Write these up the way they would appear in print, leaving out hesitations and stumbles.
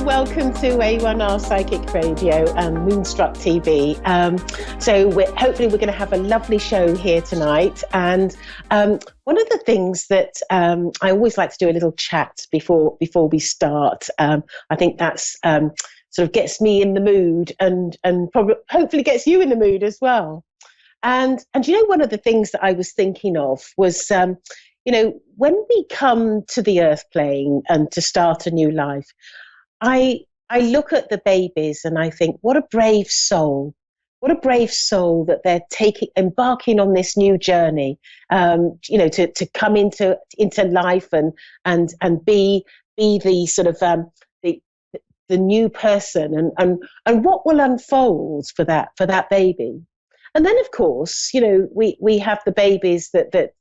welcome to A1R Psychic Radio and Moonstruck TV. Hopefully we're going to have a lovely show here tonight. And one of the things that I always like to do a little chat before we start. I think that's sort of gets me in the mood and probably hopefully gets you in the mood as well. And you know, one of the things that I was thinking of was, you know, when we come to the earth plane and to start a new life, I look at the babies and I think, what a brave soul that they're embarking on this new journey, you know, to come into life and be the sort of the new person and what will unfold for that baby. And then, of course, you know, we have the babies that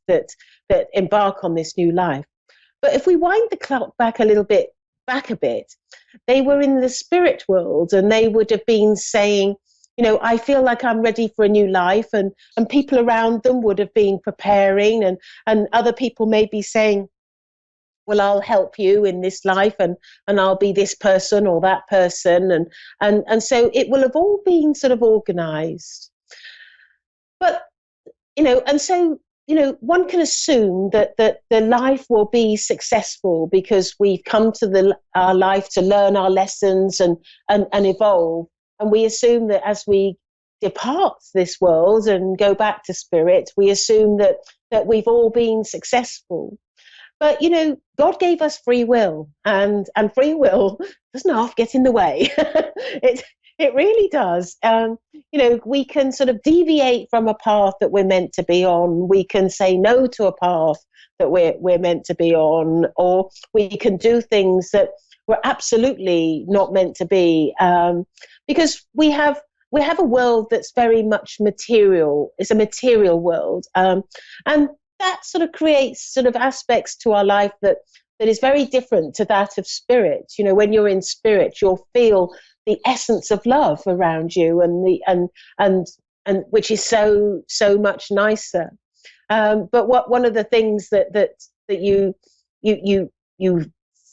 embark on this new life. But if we wind the clock back a bit, they were in the spirit world and they would have been saying, you know, I feel like I'm ready for a new life, and people around them would have been preparing, and other people may be saying, well, I'll help you in this life and I'll be this person or that person. And so it will have all been sort of organized. But, you know, and so, you know, one can assume that the life will be successful because we've come to our life to learn our lessons and evolve. And we assume that as we depart this world and go back to spirit, we assume that we've all been successful. But, you know, God gave us free will, and free will doesn't half get in the way. It really does. You know, we can sort of deviate from a path that we're meant to be on. We can say no to a path that we're meant to be on, or we can do things that we're absolutely not meant to be, because we have a world that's very much material. It's a material world, and that sort of creates sort of aspects to our life that is very different to that of spirit. You know, when you're in spirit, you'll feel the essence of love around you, and which is so much nicer. But one of the things that you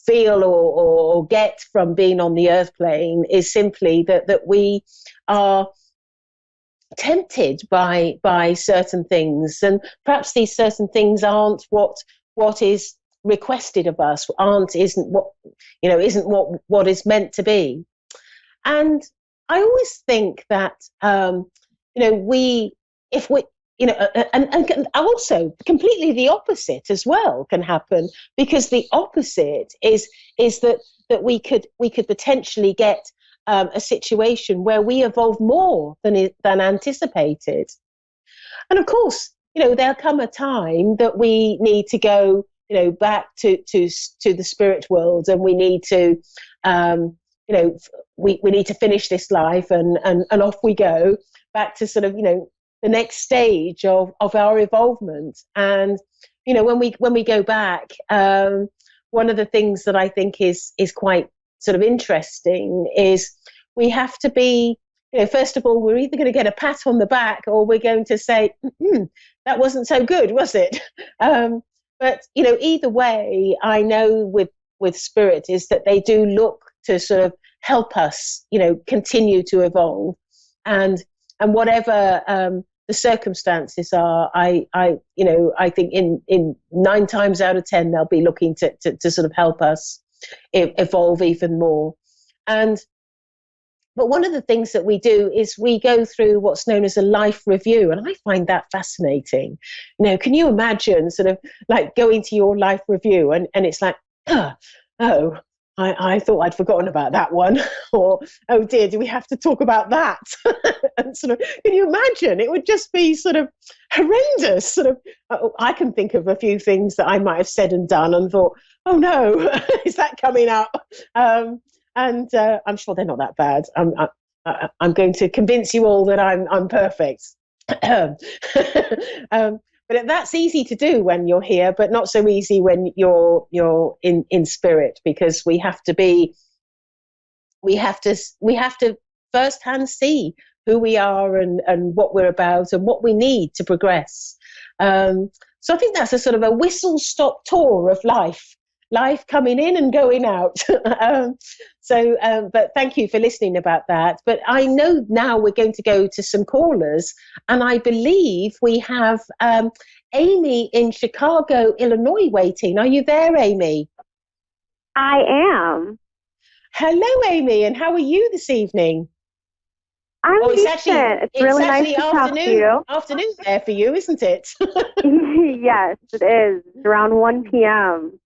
feel or get from being on the earth plane is simply that we are tempted by certain things, and perhaps these certain things aren't what is requested of us, isn't what is meant to be. And I always think that, you know, if we, you know, and also completely the opposite as well can happen, because the opposite is that we could potentially get a situation where we evolve more than anticipated. And of course, you know, there'll come a time that we need to go, you know, back to the spirit world, and we need to, you know, we need to finish this life and off we go back to sort of, you know, the next stage of our evolvement. And, you know, when we go back, one of the things that I think is quite sort of interesting is we have to be, you know, first of all, we're either going to get a pat on the back or we're going to say, that wasn't so good, was it? But, you know, either way, I know with spirit is that they do look to sort of help us, you know, continue to evolve, and whatever the circumstances are, I you know, I think in 9 times out of 10 they'll be looking to sort of help us evolve even more. But one of the things that we do is we go through what's known as a life review, and I find that fascinating. You know, can you imagine sort of like going to your life review and it's like, oh, I thought I'd forgotten about that one, or oh dear, do we have to talk about that? And sort of, can you imagine? It would just be sort of horrendous. Sort of, I can think of a few things that I might have said and done and thought, oh no, is that coming up? And I'm sure they're not that bad. I'm going to convince you all that I'm perfect. But that's easy to do when you're here, but not so easy when you're in spirit, because we have to firsthand see who we are and what we're about and what we need to progress. So I think that's a sort of a whistle-stop tour of life. life coming in and going out. But thank you for listening about that. But I know now we're going to go to some callers, and I believe we have Amy in Chicago, Illinois, waiting. Are you there, Amy? I am. Hello, Amy, and how are you this evening? I'm Oh, decent. It's it's really nice actually to talk to you. afternoon there for you, isn't it? Yes, it is. It's around 1 p.m.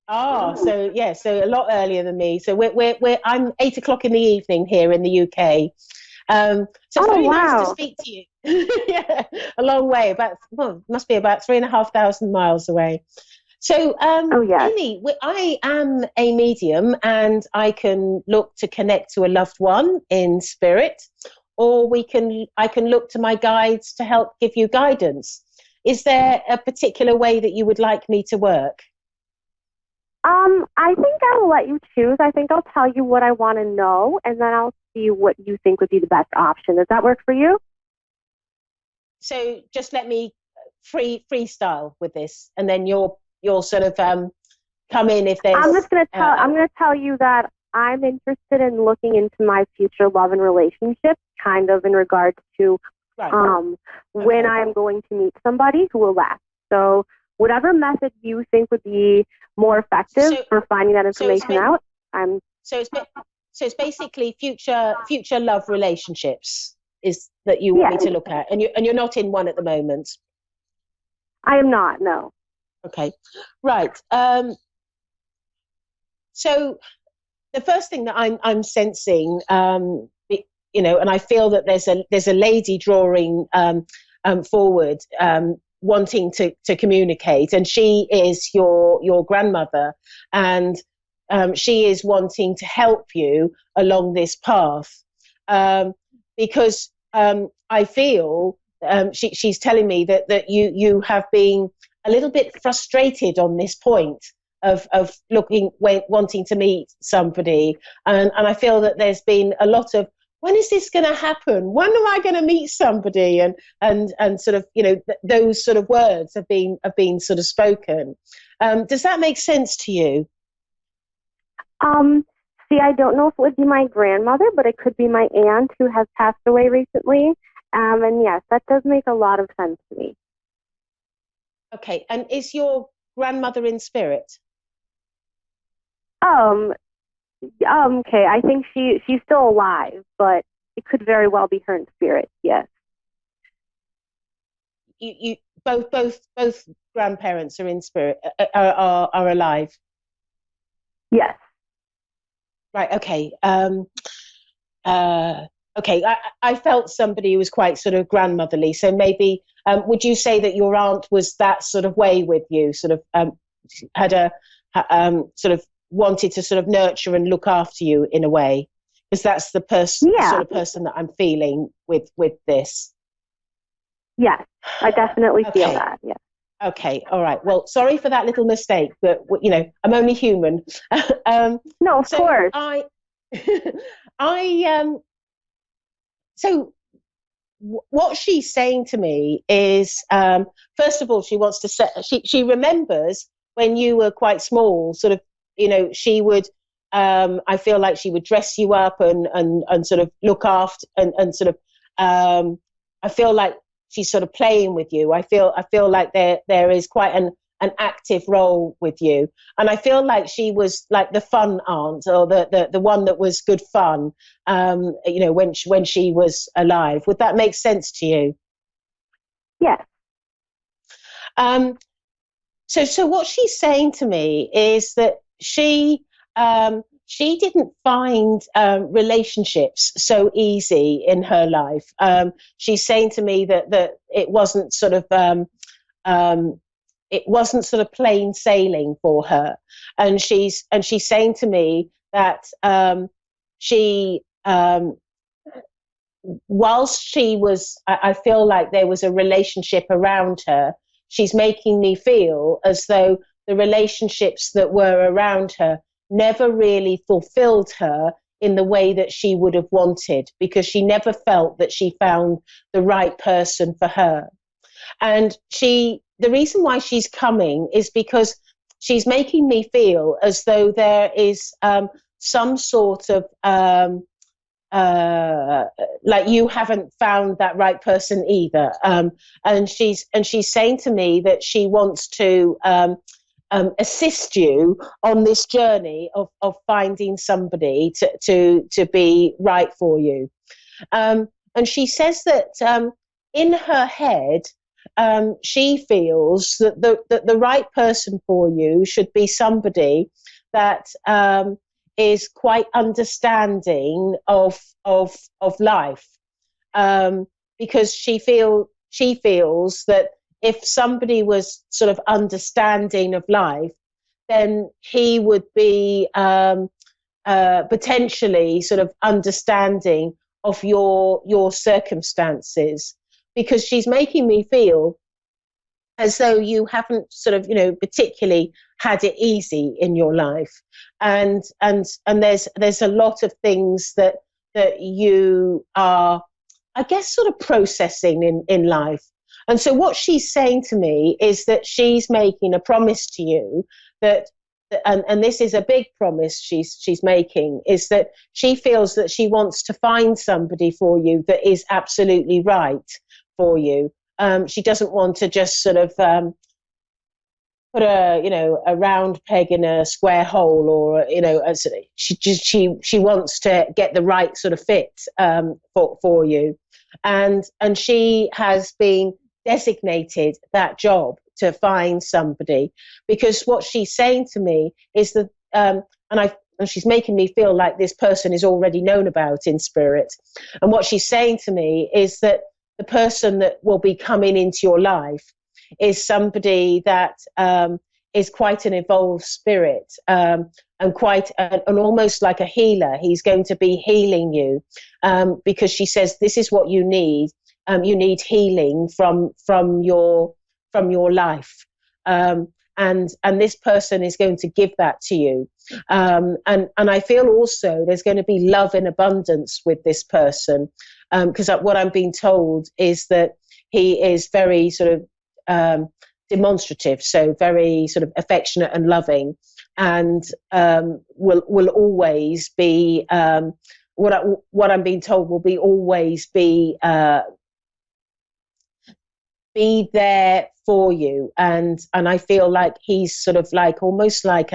So yeah, so a lot earlier than me. So I'm 8 o'clock in the evening here in the UK. So it's Oh, very nice to wow. speak to you. Yeah, a long way, must be about 3,500 miles away. So, Oh, yes. Amy, I am a medium, and I can look to connect to a loved one in spirit, or I can look to my guides to help give you guidance. Is there a particular way that you would like me to work? I think I'll let you choose. I think I'll tell you what I want to know, and then I'll see what you think would be the best option. Does that work for you? So just let me freestyle with this, and then you'll sort of come in if there's. I'm gonna tell you that I'm interested in looking into my future love and relationships, kind of in regards to Right. when I'm going to meet somebody who will last. So whatever method you think would be more effective for finding that information out, I'm. So it's basically future love relationships is that you want me to look at, and you're not in one at the moment. I am not. No. Okay, right. So the first thing that I'm sensing, and I feel that there's a lady drawing forward, wanting to communicate, and she is your grandmother, and she is wanting to help you along this path, because I feel she's telling me that you have been a little bit frustrated on this point of wanting to meet somebody, and I feel that there's been a lot of, when is this going to happen? When am I going to meet somebody? And sort of, those sort of words have been sort of spoken. Does that make sense to you? See, I don't know if it would be my grandmother, but it could be my aunt who has passed away recently. And yes, that does make a lot of sense to me. Okay, and is your grandmother in spirit? Okay, I think she's still alive, but it could very well be her in spirit. Yes. You both grandparents are in spirit, are alive. Yes. Right. Okay. Okay. I felt somebody who was quite sort of grandmotherly. So maybe would you say that your aunt was that sort of way with you? Sort of had a sort of wanted to sort of nurture and look after you in a way, because that's the sort of person that I'm feeling with this. Yes, I definitely feel that. Yeah. Okay, all right. Well, sorry for that little mistake, but I'm only human. No, of course. So what she's saying to me is, first of all, she wants to say she remembers when you were quite small. Sort of, she would. I feel like she would dress you up and sort of look after and sort of. I feel like she's sort of playing with you. I feel like there is quite an active role with you, and I feel like she was like the fun aunt, or the one that was good fun. When she was alive. Would that make sense to you? Yes. So what she's saying to me is that she didn't find relationships so easy in her life. She's saying to me that it wasn't sort of plain sailing for her, and she's saying to me that she whilst she was, I feel like there was a relationship around her. She's making me feel as though the relationships that were around her never really fulfilled her in the way that she would have wanted, because she never felt that she found the right person for her. And the reason why she's coming is because she's making me feel as though there is some sort of like you haven't found that right person either, and she's saying to me that she wants to assist you on this journey of finding somebody to be right for you. And she says that in her head, she feels that the right person for you should be somebody that is quite understanding of life, because she feels that if somebody was sort of understanding of life, then he would be potentially sort of understanding of your circumstances, because she's making me feel as though you haven't sort of, particularly had it easy in your life, and there's a lot of things that you are, I guess, sort of processing in life. And so what she's saying to me is that she's making a promise to you that, and this is a big promise she's making, is that she feels that she wants to find somebody for you that is absolutely right for you. She doesn't want to just sort of put a round peg in a square hole, or she wants to get the right sort of fit for you, and she has been designated that job to find somebody, because what she's saying to me is that and she's making me feel like this person is already known about in spirit, and what she's saying to me is that the person that will be coming into your life is somebody that is quite an evolved spirit, and quite and almost like a healer. He's going to be healing you, because she says this is what you need. You need healing from your life, and this person is going to give that to you. And I feel also there's going to be love in abundance with this person, because what I'm being told is that he is very sort of demonstrative, so very sort of affectionate and loving, and will always be what I'm being told will be always be there for you. And I feel like he's sort of like almost like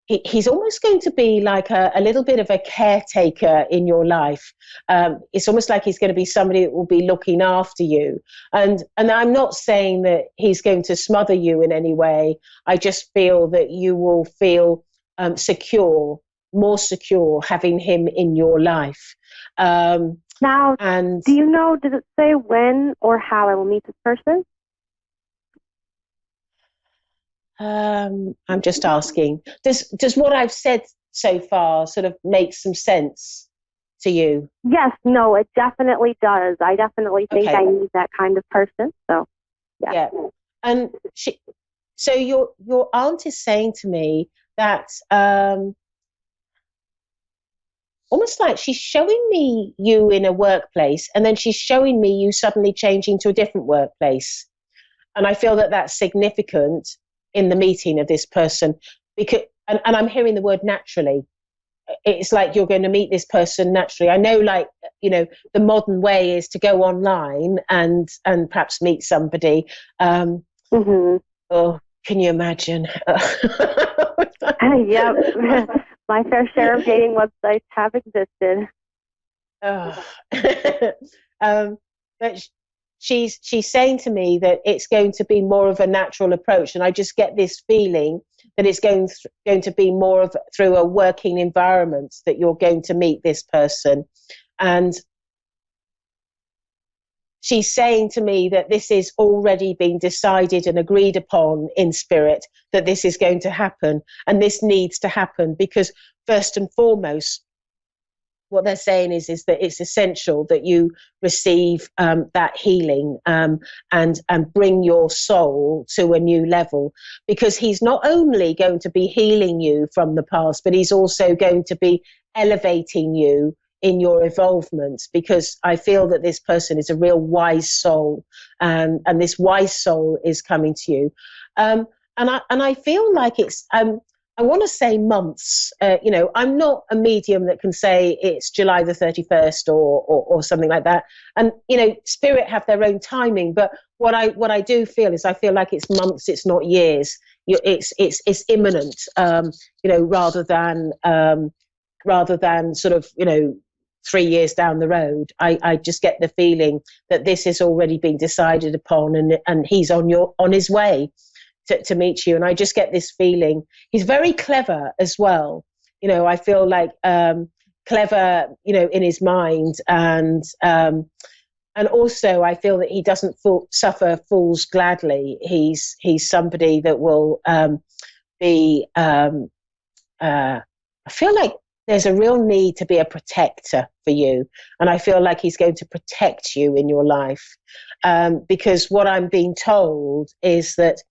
he's almost going to be like a little bit of a caretaker in your life. It's almost like he's going to be somebody that will be looking after you. And I'm not saying that he's going to smother you in any way. I just feel that you will feel secure, more secure having him in your life. Now, and do you know, does it say when or how I will meet this person? I'm just asking. Does what I've said so far sort of make some sense to you? Yes, no, it definitely does. I definitely think I need that kind of person. So, yeah. And so your aunt is saying to me that almost like she's showing me you in a workplace, and then she's showing me you suddenly changing to a different workplace. And I feel that that's significant in the meeting of this person, because and I'm hearing the word naturally. It's like you're going to meet this person naturally. I know, like, the modern way is to go online and perhaps meet somebody. Mm-hmm. Oh, can you imagine? Yep. My fair share of dating websites have existed. But she's saying to me that it's going to be more of a natural approach, and I just get this feeling that it's going to be more of through a working environment that you're going to meet this person. And she's saying to me that this is already being decided and agreed upon in spirit, that this is going to happen, and this needs to happen because first and foremost, what they're saying is that it's essential that you receive that healing and bring your soul to a new level, because he's not only going to be healing you from the past, but he's also going to be elevating you in your evolvement, because I feel that this person is a real wise soul, and this wise soul is coming to you. I feel like it's I want to say months. I'm not a medium that can say it's July the 31st or something like that. And Spirit have their own timing, but what I do feel is I feel like it's months, it's not years. It's imminent. Rather than sort of 3 years down the road. I just get the feeling that this has already been decided upon, and he's on his way to meet you. And I just get this feeling he's very clever as well. I feel like clever, in his mind, and also I feel that he doesn't suffer fools gladly. He's somebody that will be. I feel like there's a real need to be a protector for you. And I feel like he's going to protect you in your life. Because what I'm being told is that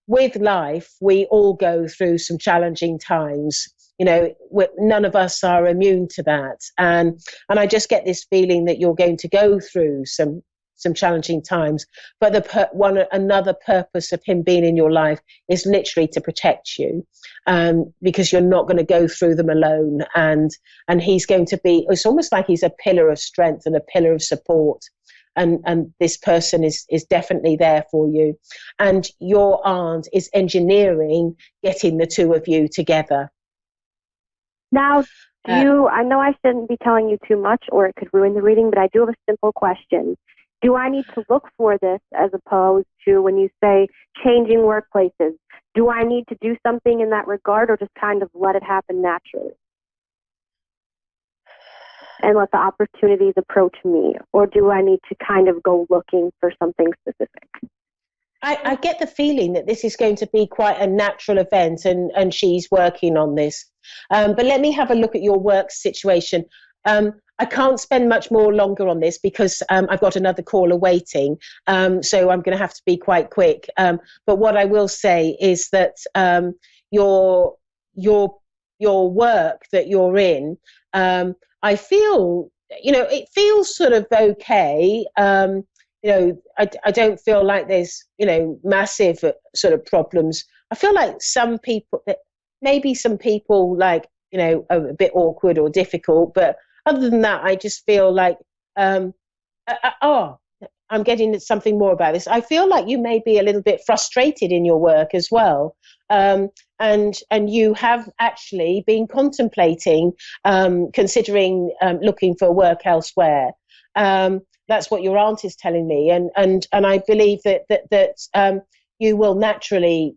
with life, we all go through some challenging times. None of us are immune to that. And I just get this feeling that you're going to go through some challenging times, but another purpose of him being in your life is literally to protect you, because you're not going to go through them alone, and he's going to be, it's almost like he's a pillar of strength and a pillar of support, and this person is definitely there for you, and your aunt is engineering getting the two of you together. Now, I know I shouldn't be telling you too much or it could ruin the reading, but I do have a simple question. Do I need to look for this as opposed to when you say changing workplaces? Do I need to do something in that regard or just kind of let it happen naturally? And let the opportunities approach me? Or do I need to kind of go looking for something specific? I get the feeling that this is going to be quite a natural event, and she's working on this. But let me have a look at your work situation. I can't spend much more longer on this because I've got another caller waiting. So I'm going to have to be quite quick. But what I will say is that your work that you're in, I feel, it feels sort of okay. I don't feel like there's, massive sort of problems. I feel like maybe some people like, are a bit awkward or difficult, but other than that, I just feel like, I'm getting something more about this. I feel like you may be a little bit frustrated in your work as well. And you have actually been contemplating, considering looking for work elsewhere. That's what your aunt is telling me. And I believe that you will naturally,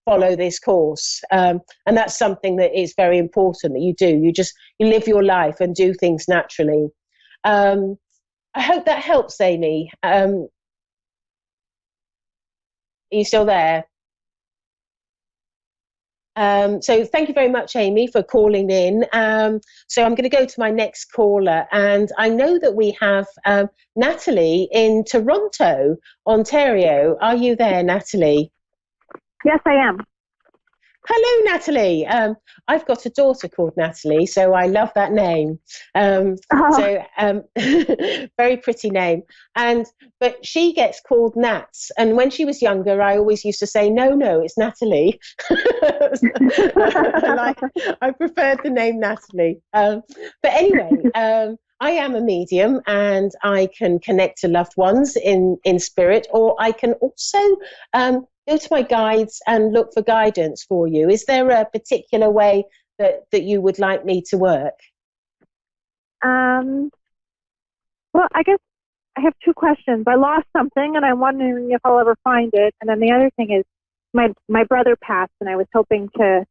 follow this course, and that's something that is very important that you do. You live your life and do things naturally. I hope that helps, Amy. Are you still there? So thank you very much, Amy, for calling in. So I'm going to go to my next caller, and I know that we have Natalie in Toronto, Ontario. Are you there, Natalie? Yes, I am. Hello, Natalie. I've got a daughter called Natalie, so I love that name. So very pretty name. But she gets called Nats. And when she was younger, I always used to say, no, it's Natalie. I preferred the name Natalie. But anyway, I am a medium, and I can connect to loved ones in spirit, or I can also go to my guides and look for guidance for you. Is there a particular way that you would like me to work? Well, I guess I have two questions. I lost something, and I'm wondering if I'll ever find it. And then the other thing is, my brother passed, and I was hoping to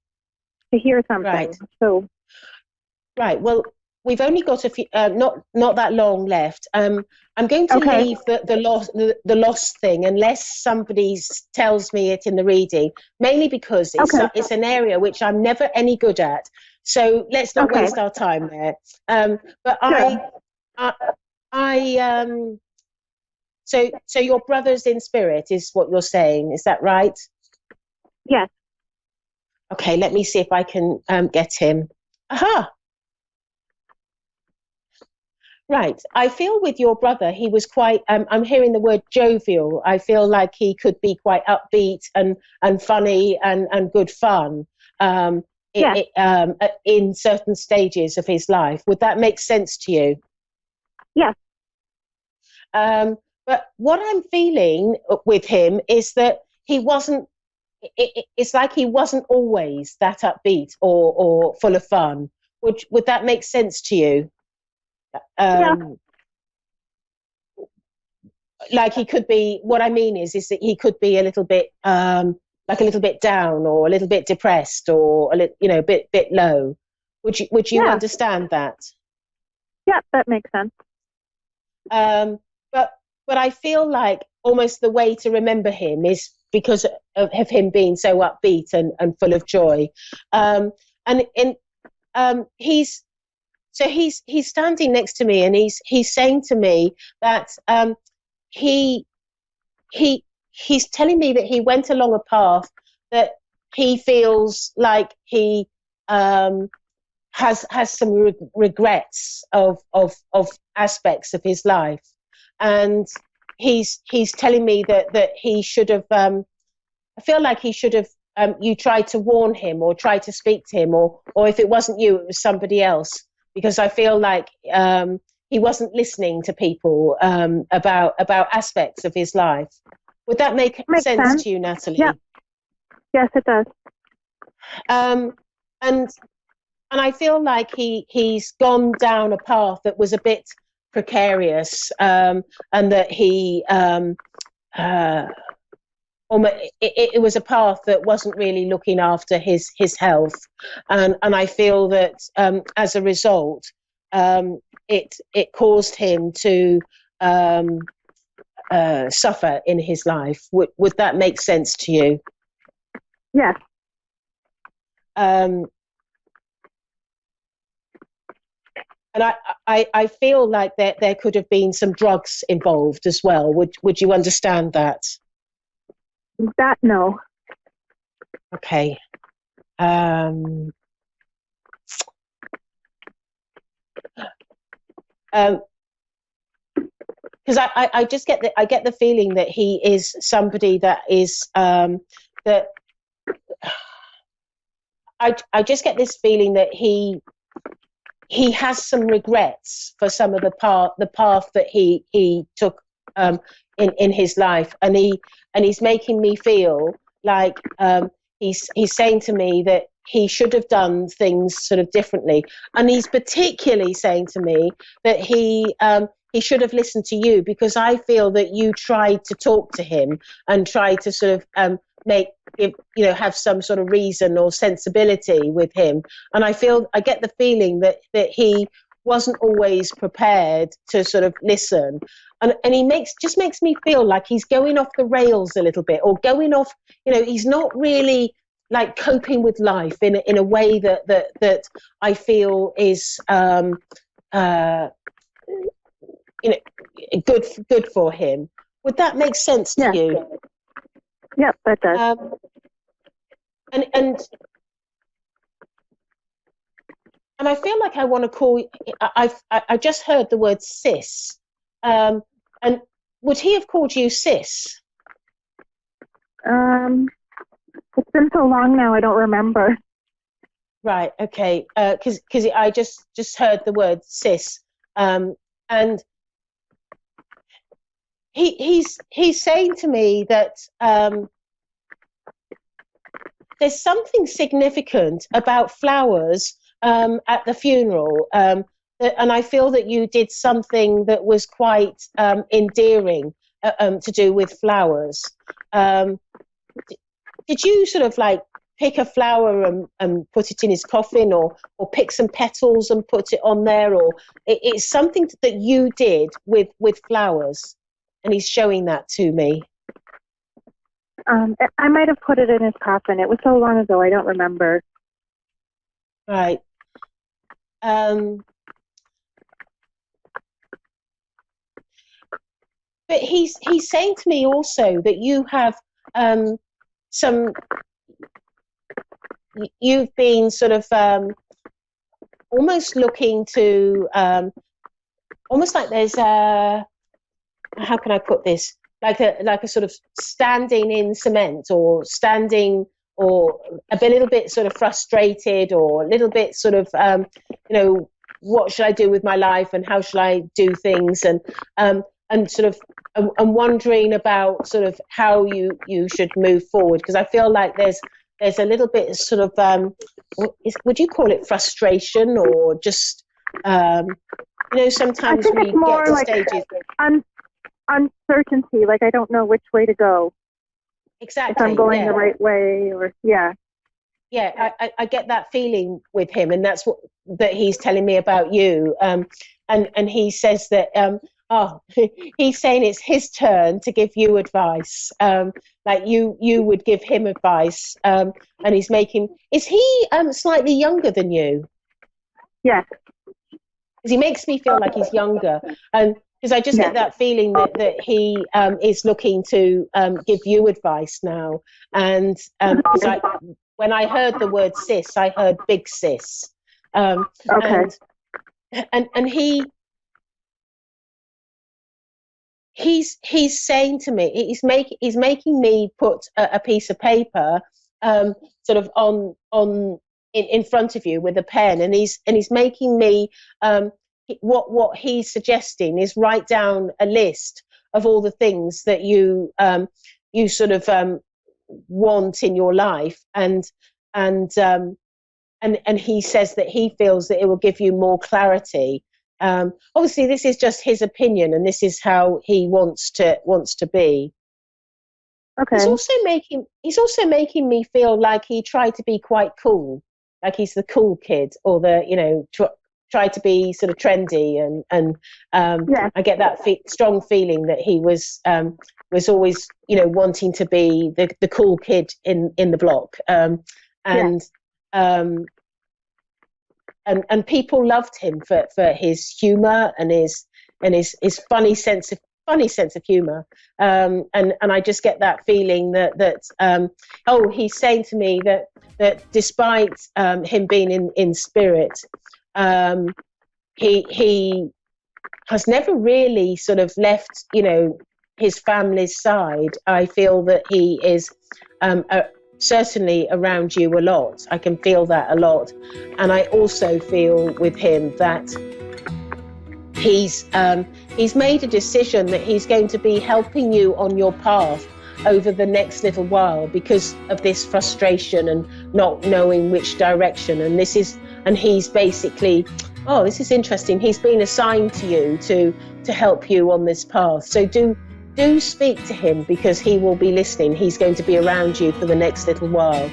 hear something. Right. So, right. Well, we've only got a few, not that long left. I'm going to leave the lost thing unless somebody tells me it in the reading, mainly because it's an area which I'm never any good at. So let's not waste our time there. But so your brother's in spirit is what you're saying. Is that right? Yes. Okay, let me see if I can get him. Aha! Right. I feel with your brother, he was quite, I'm hearing the word jovial. I feel like he could be quite upbeat and funny and good fun um, Yes. in certain stages of his life. Would that make sense to you? Yes. But what I'm feeling with him is that he wasn't, it's like he wasn't always that upbeat or full of fun. Would that make sense to you? Yeah. Like he could be, what I mean is that he could be a little bit like a little bit down or a little bit depressed or a little, a bit low. Would you Yeah. understand that? Yeah, that makes sense. But I feel like almost the way to remember him is because of him being so upbeat and full of joy. And in he's so he's standing next to me and he's saying to me that he he he's telling me that he went along a path that he feels like he has some regrets of aspects of his life, and he's telling me that he should have. I feel like he should have. You tried to warn him or tried to speak to him, or if it wasn't you, it was somebody else. Because I feel like he wasn't listening to people about aspects of his life. Would that make Makes sense sense. to you, Natalie? Yeah. Yes, it does. Um, and and I feel like he's gone down a path that was a bit precarious, and that he uh, it was a path that wasn't really looking after his health, and I feel that as a result, it caused him to suffer in his life. Would that make sense to you? Yes. Um, and I feel like there could have been some drugs involved as well. Would you understand that? That, no. Okay. Um, because I just get the feeling that he is somebody that is that I just get this feeling that he has some regrets for some of the path that he took in his life, and he's making me feel like he's saying to me that he should have done things sort of differently, and he's particularly saying to me that he should have listened to you, because I feel that you tried to talk to him and tried to sort of make him, have some sort of reason or sensibility with him. And I get the feeling that he wasn't always prepared to sort of listen. And he just makes me feel like he's going off the rails a little bit, or going off, he's not really like coping with life in a way that I feel is good for him. Would that make sense to you? Yep, that does. And I feel like I want to call. I just heard the word sis, and would he have called you sis? It's been so long now, I don't remember. Right. Okay. Because I just heard the word sis, and he's saying to me that there's something significant about flowers at the funeral, and I feel that you did something that was quite endearing to do with flowers. Did you sort of like pick a flower and put it in his coffin, or pick some petals and put it on there, or it's something that you did with flowers, and he's showing that to me. I might have put it in his coffin. It was so long ago, I don't remember. Right. But he's saying to me also that you have you've been sort of almost looking to almost like there's a, how can I put this? Like a sort of standing in cement, or standing, or a little bit sort of frustrated, or a little bit sort of, what should I do with my life, and how should I do things, and sort of, I'm wondering about sort of how you should move forward, because I feel like there's a little bit sort of, would you call it frustration, or just, sometimes we get to like stages. Uncertainty, like I don't know which way to go. Exactly. If I'm going the right way, or Yeah, I get that feeling with him, and that's what that he's telling me about you. And he says that he's saying it's his turn to give you advice. Like you would give him advice. And he's making. Is he slightly younger than you? Yes. Because he makes me feel like he's younger, and because I just get that feeling that he is looking to give you advice now. And because when I heard the word sis, I heard big sis. Okay. And he's saying to me, he's making me put a piece of paper sort of on in front of you with a pen, and he's making me what he's suggesting is write down a list of all the things that you sort of want in your life, and he says that he feels that it will give you more clarity. Obviously this is just his opinion, and this is how he wants to be. Okay. He's also making me feel like he tried to be quite cool, like he's the cool kid, or the try to be sort of trendy, and I get that strong feeling that he was always wanting to be the cool kid in the block, and people loved him for his humor and his funny sense of humor, and I just get that feeling that he's saying to me that despite him being in spirit, he has never really sort of left his family's side. I feel that he is certainly around you a lot. I can feel that a lot, and I also feel with him that he's made a decision that he's going to be helping you on your path over the next little while because of this frustration and not knowing which direction. And he's basically, this is interesting. He's been assigned to you to help you on this path. So do speak to him, because he will be listening. He's going to be around you for the next little while.